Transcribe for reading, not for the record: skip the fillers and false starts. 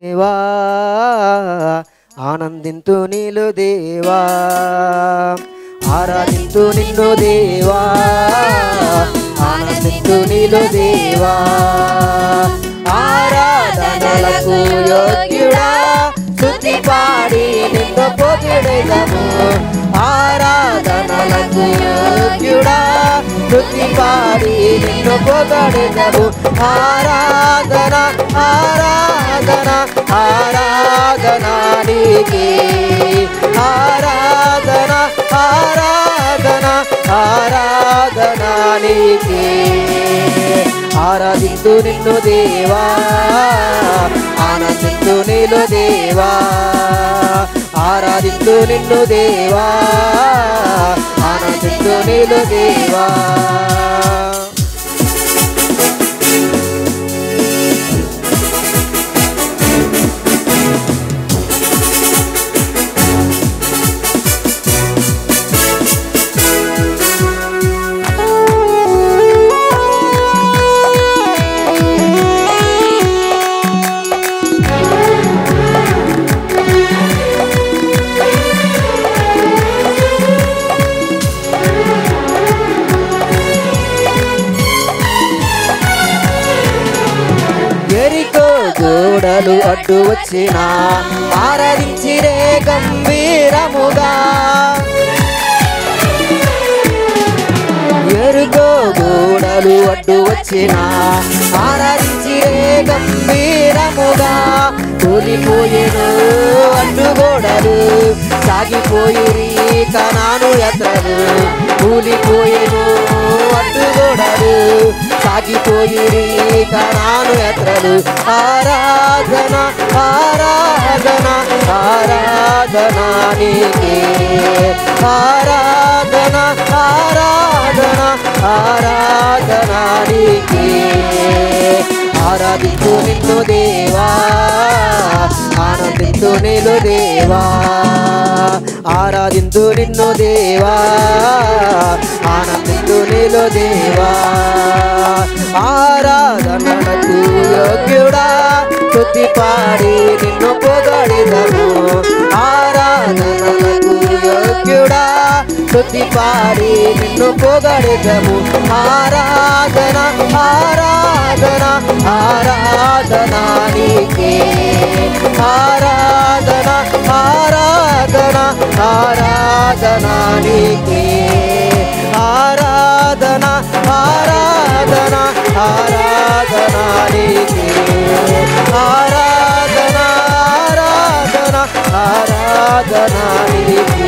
దేవా ఆనందింతు నీలో దేవా ఆరాధింతు నిన్ను దేవా ఆనందింతు నీలో దేవా ఆరాధనలకు యోగ్యుడా స్తుతి పాడి నిన్ను పొగిడెదము ఆరాధనలకు యోగ్యుడా స్తుతి పాడి నిన్ను పొగిడెదము ఆరాధన ఆరాధన ఆరాధన నీకే ఆరాధన ఆరాధన ఆరాధన నీకే ఆరాధింతు నిన్ను దేవా ఆనందింతు నీలో దేవా ఆరాధింతు నిన్ను దేవా ఆనందింతు నీలో దేవా గోడలు అడ్డు వచ్చినా ఆరాధించిరే గంభీరముగా ఎరుకో గోడలు అడ్డు వచ్చినా ఆరాధించిరే గంభీరముగా కూలిపోయేను అడ్డుగోడలు సాగిపోయిరి కనాను యాత్రలు కూలిపోయేను అడ్డుగోడలు సాగిపోయిరి కనాను యాత్రలు ఆరాధన ఆరాధన ఆరాధన నీకే ఆరాధన ఆరాధన ఆరాధన నీకే ఆరాధించు నిన్ను దేవా ఆనందించు నీలో దేవా ఆరాధించు నిన్ను దేవా ఆనందించు నీలో దేవా ఆరాధనకు యోగ్యుడా స్తుతి పాడి నిన్ను పొగడెదము ఆరాధనకు యోగ్యుడా స్తుతి పాడి నిన్ను పొగడెదము ఆరాధన ఆరాధన ఆరాధన నీకే ఆరాధన ఆరాధన ఆరాధన నీకే ఆరాధన ఆరాధన ఆరాధన నీకే ఆరాధన ఆరాధన ఆరాధన నీకే